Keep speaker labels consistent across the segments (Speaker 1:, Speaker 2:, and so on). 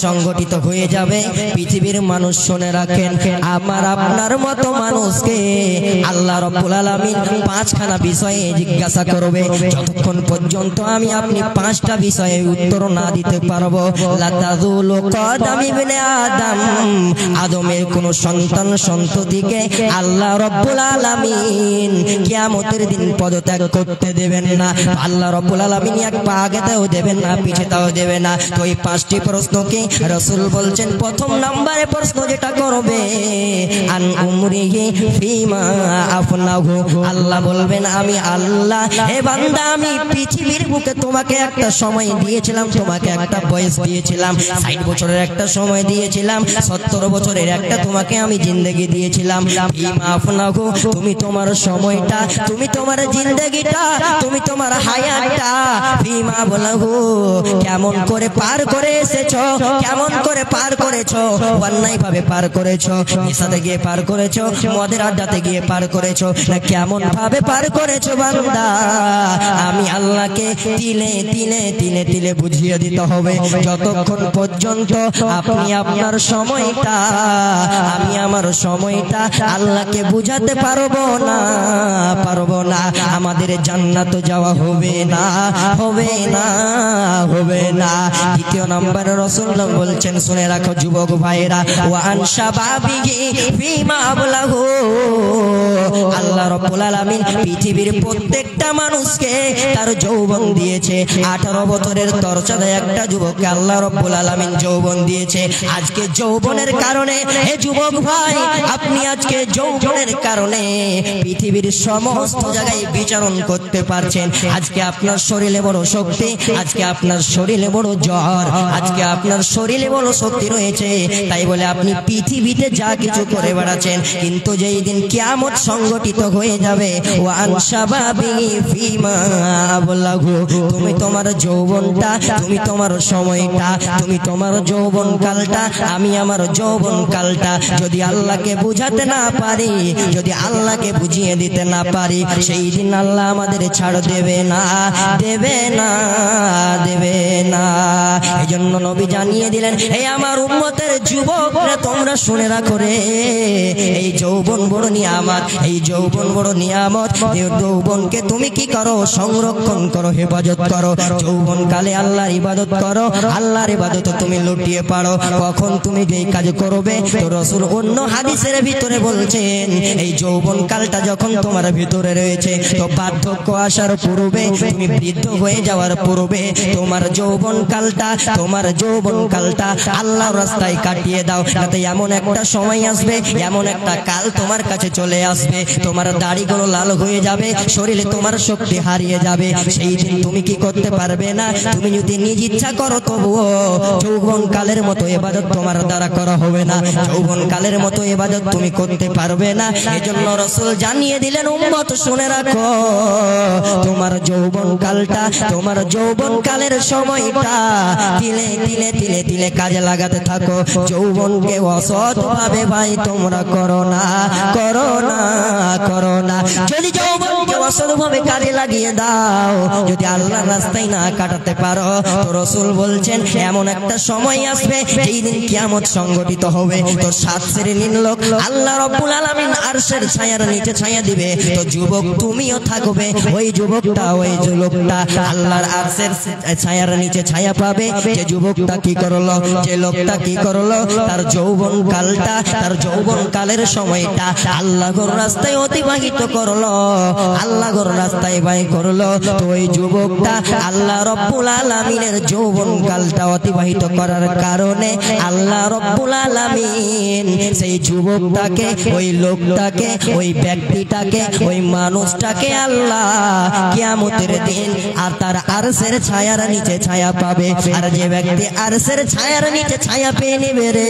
Speaker 1: সংগঠিত হয়ে যাবে। পৃথিবীর মানুষ শুনে রাখেন, আমার আপনার মতো মানুষকে আল্লাহ রাব্বুল আলামিন পাঁচখানা বিষয়ে জিজ্ঞাসা করবে। যতক্ষণ পর্যন্ত আমি আপনি পাঁচটা বিষয়ে উত্তর না দিতে পারবো, লা তাযুলু কদাম ইবনে আদম, আদমের কোন সন্তান সন্ততিকে আল্লাহ রাব্বুল আলামিন কিয়ামতের দিন পদত্যাগ করতে দেবেন না। আল্লাহ রাব্বুল আলামিন এক পা আগেতেও দেবেন না, পিছেতেও দেবেন না। তো এই পাঁচটি প্রশ্নকে রাসূল বলছেন, প্রথম নম্বরে প্রশ্ন যেটা করবে, আন উমরিহি ফিমা আফনাহু। আল্লাহ বলবেন, আমি আল্লাহ, হে বান্দা, আমি পৃথিবীর বুকে তোমাকে একটা সময় দিয়েছিলাম, তোমাকে একটা বয়স দিয়েছিলাম, 60 বছরের একটা সময় দিয়েছিলাম, 70 বছরের একটা তোমাকে আমি জিন্দেগি দিয়েছিলাম। ফিমা আফনাহু, তুমি তোমার সময়টা, তুমি তোমার জিন্দেগিটা, তুমি তোমার হায়াতটা ফিমা বলাহু কেমন করে পার করে এসেছো, কেমন করে পার করেছো, অন্যায় ভাবে পার করেছো, নেশাতে গিয়ে পার করেছো, মদের আড্ডাতে গিয়ে পার করেছো, না কেমন ভাবে পার করেছো বান্দা। আমি আল্লাহকে তিলে তিলে তিলে তিলে বুঝিয়ে দিতে হবে। যতক্ষণ পর্যন্ত আপনি আপনার সময়টা, আমি আমার সময়টা আল্লাহকে বুঝাতে পারবো না, পারবো না, আমাদের জান্নাত যাওয়া হবে না, হবে না, হবে না। দ্বিতীয় নম্বরে রাসূলুল্লাহ বলছেন, শুনে রাখো যুবক ভাইরা, ওয়া আন শাবাবিহি ফিমা আবলাহু। আল্লাহ রাব্বুল আলামিন পৃথিবীর প্রত্যেকটা মানুষকে তার যৌবন দিয়েছে। 18 বছরের তরচাদা একটা যুবককে আল্লাহ রাব্বুল আলামিন যৌবন দিয়েছে। আজকে যৌবনের কারণে, হে যুবক ভাই, আপনি আজকে যৌবনের কারণে পৃথিবীর সমস্ত জায়গায় বিচরণ করতে পারছেন। আজকে আপনার শরীরে বড় শক্তি, আজকে আপনার শরীরে বড় জ্বর, আজকে আপনার শরীরে বড় শক্তি রয়েছে, তাই বলে আপনি পৃথিবীতে যা কিছু করে বেড়াচ্ছেন। কিন্তু যেই দিন কিয়ামত সংগঠিত হয়ে যাবে, ওয়া আন শাবাবিহি ফিমা আবলাহু, তুমি তোমার যৌবনটা, তুমি তোমার সময়টা, তুমি তোমার যৌবন কালটা, আমি আমার যৌবন কালটা যদি আল্লাহকে বুঝাতে না পারি, যদি আল্লাহকে বুঝিয়ে দিতে না পারি, সেই দিন আল্লাহ আমাদের ছাড় দেবে না, দেবে না, দেবে না। এজন্য নবী জানিয়ে দিলেন, হে আমার উম্মতের যুবকরা, তোমরা শুনে রাখো রে, এই যৌবন বড় নিয়ামত, এই যৌবন বড় নিয়ামত। এই যৌবনকে তুমি কি করো? সংরক্ষণ করো, হেফাজত করো। যৌবন কালে আল্লাহর ইবাদত করো, আল্লাহর ইবাদত তুমি লুটিয়ে পারো। কখন তুমি যেই কাজ করবে, তো রাসূল অন্য হাদিসের ভিতরে বলছেন, এই যৌবন কালটা যখন তোমার ভিতরে রয়েছে, তো বার্ধক্য আসার পূর্বে, তুমি বৃদ্ধ হয়ে যাওয়ার পূর্বে, তোমার যৌবন কালটা, তোমার যৌবন কালটা আল্লাহর রাস্তায় কাটিয়ে দাও। যাতে এমন একটা সময় আসবে, এমন একটা কাল তোমার কাছে চলে আসবে, তোমার দাড়িগুলো লাল হয়ে যাবে, শরীরে তোমার শক্তি হারিয়ে যাবে। সেই দিন তুমি কি করতে পারবে না। তুমি যদি নিজ ইচ্ছা করো, তবুও যৌবন কালের মতো ইবাদত তোমার দ্বারা করা হবে না, যৌবন কালের মতো ইবাদত তুমি করতে পারবে না। এজন্য রাসূল জানিয়ে দিলেন, উম্মত শুনে রাখো, তোমার যৌবন কালটা, তোমার যৌবন কালের সময়টা তিলে তিলে তিলে তিলে কাজে লাগাতে থাকো। যৌবনকে অসৎ ভাবে ভাই তোমরা করো না, করো না, করো না। যদি যৌবনকে অসৎ ভাবে কাজে লাগিয়ে দাও, যদি আল্লাহর রাস্তায় না কাটাতে পারো, তো রাসূল বলছেন, এমন একটা সময় আসবে যেই দিন কিয়ামত সংগঠিত হবে। তো 7 শ্রেণীর লোক আল্লাহ রাব্বুল আলামিন আরশের ছায়ার নিচে ছায়া দিবে। তো যুবক তুমিও থাকবে, ওই যুবকটা, ওই যুবকটা আল্লাহর আরশের ছায়ার নিচে ছায়া পাবে। যে যুবকটা কি করলো, যে লোকটা কি করলো, তার যৌবন কালটা, তার যৌবন কালের সময়টা আল্লাহর রাস্তায় অতিবাহিত করলো, আল্লাহর রাস্তায় ব্যয় করলো। তো ওই যুবকটা আল্লাহ রাব্বুল আলামিনের যৌবন কালটা অতিবাহিত করার কারণে আল্লাহ রাব্বুল আলামিন সেই যুবকটাকে, ওই লোকটাকে, ওই ব্যক্তিটাকে, ওই মানুষটাকে আল্লাহ কিয়ামতের দিন আর তার আরশের ছায়ার নিচে ছায়া পাবে। আর যে ব্যক্তি আরশের ছায়ার নিচে ছায়া পেয়ে নেবে রে,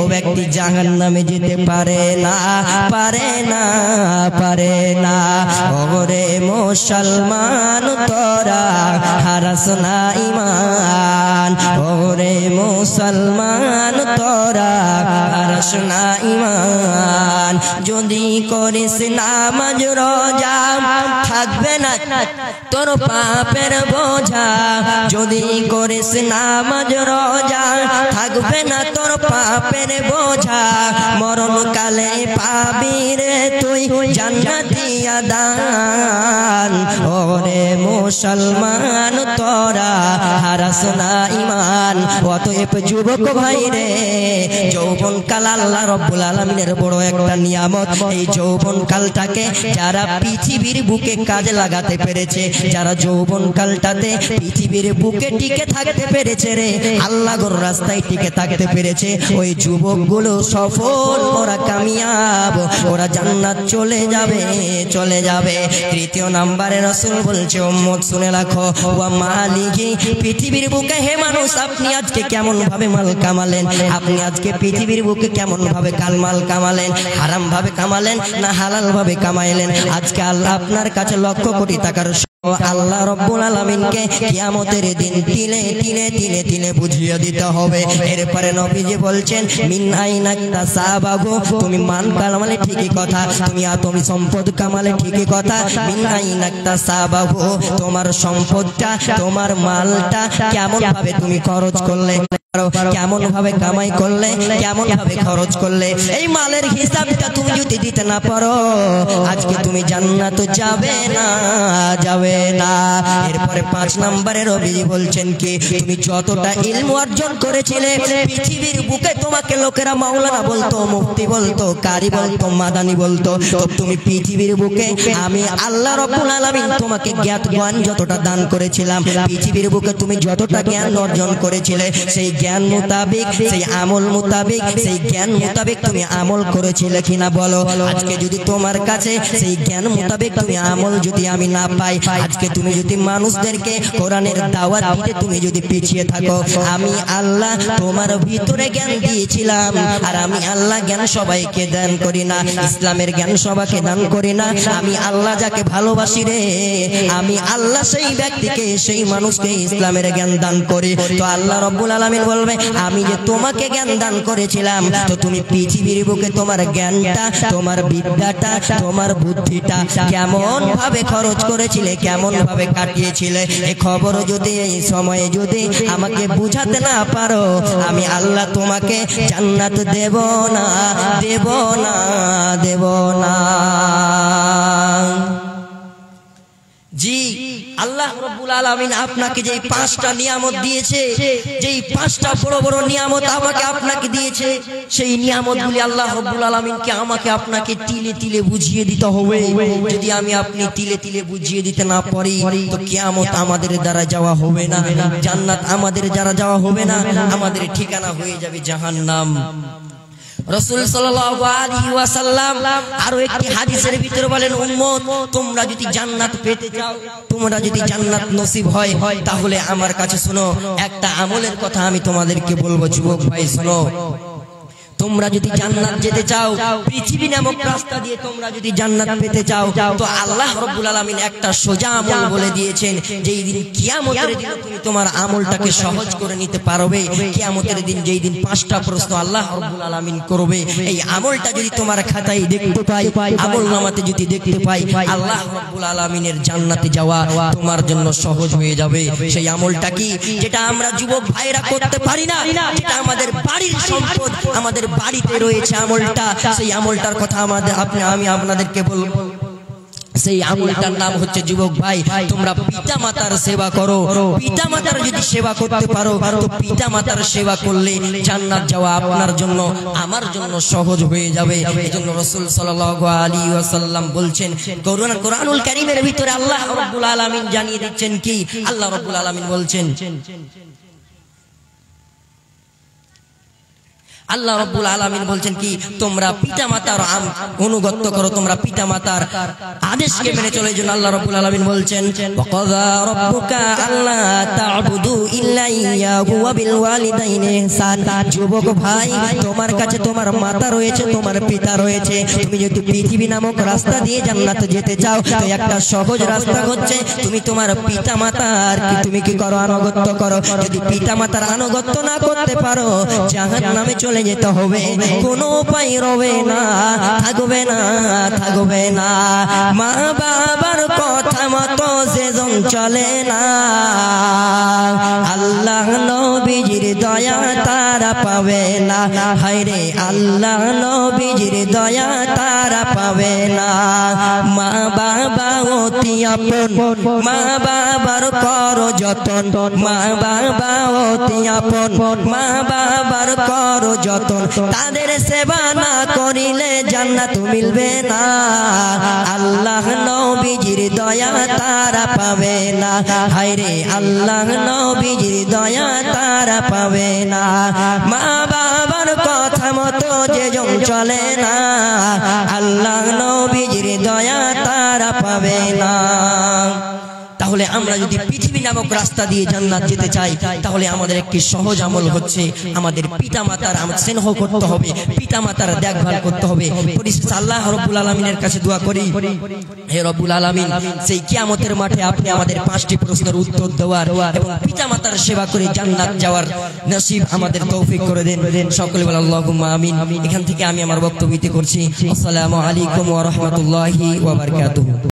Speaker 1: ও ব্যক্তি জাহান্নামে যেতে পারে না, পারে না, পারে না। ওরে মুসলমান তোরা হারাস না ঈমান, ওরে মুসলমান তোরা হারাস না ঈমান। যদি করিস নামাজ রোজা, থাকবে না তোর পাপের বোঝা। যদি করিস নামাজ রোজা, থাকবে না তোর পাপের বোঝা মরণকালে পাবি রে তুই জান্নাতি আদান ওরে মুসলমান তোরা হারাস না ঈমান অতএব যুবক ভাই রে যৌবনকাল আল্লাহ রাব্বুল আলামিনের বড় একটা নিয়ামত এই যৌবনকালটাকে যারা পৃথিবীর বুকে কাজে লাগাতে পেরেছে যারা যৌবনকালটাতে পৃথিবীর বুকে টিকে থাকতে পেরেছে রে আল্লাহর রাস্তায় টিকে থাকতে পেরেছে ওই যুবকগুলো সফল ওরা কামিয়াব ওরা জান্নাত চলে যাবে তৃতীয় নম্বরে রাসূল বলছে উম্মত শুনে রাখো ওয়া মালিকি পৃথিবীর বুকে হে মানুষ আপনি আজকে কেমন ভাবে মাল কামালেন আপনি আজকে পৃথিবীর বুকে কেমন ভাবে কালমাল কামালেন হারাম ভাবে কামালেন না হালাল ভাবে কামাইলেন আজকে আল্লাহ আপনার কাছে লক্ষ কোটি টাকার আল্লাহ রাব্বুল আলামিনকে কিয়ামতের দিন তিলে তিলে তিলে তিলে বুঝিয়ে দিতে হবে এরপরে নবীজি বলছেন মিন আইনা তাসাবাগু তুমি মান কামালে ঠিকই কথা তুমি সম্পদ কামালে ঠিকই কথা মিন আইনা তাসাবাগু তোমার সম্পদটা তোমার মালটা কেমন ভাবে তুমি খরচ করলে কেমন ভাবে কামাই করলে কেমন ভাবে খরচ করলে এই মালের হিসাবটা তুমি যদি দিতে না পারো আজকে তুমি জান্নাত যাবে না এরপরে 5 নম্বরে নবীজি বলছেন কি তুমি যতটা ইলম অর্জন করেছিলে পৃথিবীর বুকে তোমাকে লোকেরা মাওলানা বলতো মুফতি বলতো কারি বলতো মাদানি বলতো তো তুমি পৃথিবীর বুকে আমি আল্লাহ রাব্বুল আলামিন তোমাকে জ্ঞান যতটা দান করেছিলাম পৃথিবীর বুকে তুমি যতটা জ্ঞান অর্জন করেছিলে সেই জ্ঞান মোতাবেক সেই আমল মোতাবেক সেই জ্ঞান মোতাবেক তুমি আমল করেছিলে কিনা বলো আজকে যদি তোমার কাছে সেই জ্ঞান মোতাবেক তুমি আমল যদি আমি না পাই আজকে তুমি যদি মানুষদেরকে কোরআনের দাওয়াত দিতে তুমি যদি পিছিয়ে থাকো আমি আল্লাহ তোমার ভিতরে জ্ঞান দিয়েছিলাম আর আমি আল্লাহ জ্ঞান সবাইকে দান করি না ইসলামের জ্ঞান সবাইকে দান করি না আমি আল্লাহ যাকে ভালোবাসি রে আমি আল্লাহ সেই ব্যক্তিকে সেই মানুষকে ইসলামের জ্ঞান দান করি তো আল্লাহ রাব্বুল আলামিন বলবে আমি যে তোমাকে জ্ঞান দান করেছিলাম তো তুমি পৃথিবীর বুকে তোমার জ্ঞানটা তোমার বিদ্যাটা তোমার বুদ্ধিটা কেমন ভাবে খরচ করেছিলে কেমন ভাবে কাটিয়েছিলে এই খবর যদি এই সময়ে যদি আমাকে বুঝাতে না পারো আমি আল্লাহ তোমাকে জান্নাত দেব না জি আল্লাহ রাব্বুল আলামিন আপনাকে যে 5টা নিয়ামত দিয়েছে যেই 5টা বড় বড় নিয়ামত আমাকে আপনাকে দিয়েছে সেই নিয়ামতগুলি আল্লাহ রাব্বুল আলামিনকে আমাকে আপনাকে তিলে তিলে বুঝিয়ে দিতে হবে যদি আমি আপনি তিলে তিলে বুঝিয়ে দিতে না পারি তো কিয়ামত আমাদের দ্বারা যাওয়া হবে না জান্নাত আমাদের দ্বারা যাওয়া হবে না আমাদের ঠিকানা হয়ে যাবে জাহান্নাম রাসূল সাল্লাল্লাহু আলাইহি ওয়াসাল্লাম আরো একটি হাদিসের ভিতরে বলেন উম্মত তোমরা যদি জান্নাত পেতে চাও তোমরা যদি জান্নাত নসিব হয় তাহলে আমার কাছে শোনো একটা আমলের কথা আমি তোমাদেরকে বলবো যুবক ভাই শোনো তোমরা যদি জান্নাত যেতে চাও পৃথিবী নামক রাস্তা দিয়ে তোমরা যদি জান্নাত পেতে চাও তো আল্লাহ রাব্বুল আলামিন একটা সোজা আমল বলে দিয়েছেন যেই দিন কিয়ামতের দিন তুমি তোমার আমলটাকে সহজ করে নিতে পারবে কিয়ামতের দিন যেই দিন 5টা প্রশ্ন আল্লাহ রাব্বুল আলামিন করবে এই আমলটা যদি তোমার খাতায় দেখতে পাই আমলনামাতে যদি দেখতে পাই আল্লাহ রাব্বুল আলামিনের জান্নাতে যাওয়া তোমার জন্য সহজ হয়ে যাবে সেই আমলটা কি যেটা আমরা যুবক ভাইরা করতে পারি না যেটা আমাদের বাড়ির সম্পদ আমাদের বাড়িতে রয়েছে আমলটা সেই আমলটার কথা আমি আপনাদেরকে বলবো সেই আমলটার নাম হচ্ছে যুবক ভাই তোমরা পিতামাতার সেবা করো পিতামাতার যদি সেবা করতে পারো তো পিতামাতার সেবা করলে জান্নাত যাওয়া আপনার জন্য আমার জন্য সহজ হয়ে যাবে এজন্য রাসূল সাল্লাল্লাহু আলাইহি ওয়াসাল্লাম বলছেন কোরআনুল কারীমের ভিতরে আল্লাহ রাব্বুল আলামিন জানিয়ে দিচ্ছেন কি আল্লাহ রাব্বুল আলামিন বলছেন আল্লাহ রাব্বুল আলামিন বলছেন কি তোমরা পিতামাতার অনুগত করো তোমরা পিতামাতার আদেশকে মেনে চলো এজন্য আল্লাহ রাব্বুল আলামিন বলছেন ওয়াকাযা রাব্বুকা আল্লা তা'বুদু ইল্লা ইয়াহু ওয়া বিল ওয়ালিদাইনি ইহসান যুবক ভাই তোমার কাছে তোমার মাতা রয়েছে তোমার পিতা রয়েছে তুমি যদি পৃথিবী নামক রাস্তা দিয়ে জান্নাতে যেতে চাও তো একটা সহজ রাস্তা হচ্ছে তুমি তোমার পিতামাতার তুমি কি করো আনুগত্য করো যদি পিতামাতার আনুগত্য না করতে পারো জাহান্নামে চলে চলে যেতে হবে, কোনো উপায় রবে না, থাকবে না, থাকবে না। মা বাবার কথা মতো সেজন চলে না, আল্লাহ নবীজির দয়া তারা পাবে না, হায়রে আল্লাহ নবীজির দয়া তারা পাবে না। মা বাবা অতি আপন, মা বাবার করো যতন, মা বাবা অতি আপন, মা বাবার করো যতন, তাদের সেবা না করিলে জান্নাত মিলবে না, আল্লাহ নবীজির দয়া তারা পাবে না, হায়রে আল্লাহ নবীজির দয়া তারা পাবে না। মা বাবার কথা মতো যেজন চলে না, আল্লাহ নবীজির দয়া তারা পাবে না। তাহলে আমরা যদি পৃথিবী নামক রাস্তা দিয়ে জান্নাত যেতে চাই, তাহলে আমাদের একটি সহজ আমল হচ্ছে আমাদের পিতামাতার স্নেহ করতে হবে, পিতামাতার দেখভাল করতে হবে। পরিশেষে আল্লাহ রব্বুল আলামিনের কাছে দোয়া করি, হে রব্বুল আলামিন, সেই কিয়ামতের মাঠে আপনি আমাদের 5টি প্রশ্নের উত্তর দেওয়ার এবং পিতামাতার সেবা করে জান্নাত যাওয়ার নসিব আমাদের তৌফিক করে দেন। সকলে বলেন আল্লাহুম্মা আমিন। এখান থেকে আমি আমার বক্তব্য করছি। আসসালামু আলাইকুম ওয়া রাহমাতুল্লাহি ওয়া বারাকাতুহু।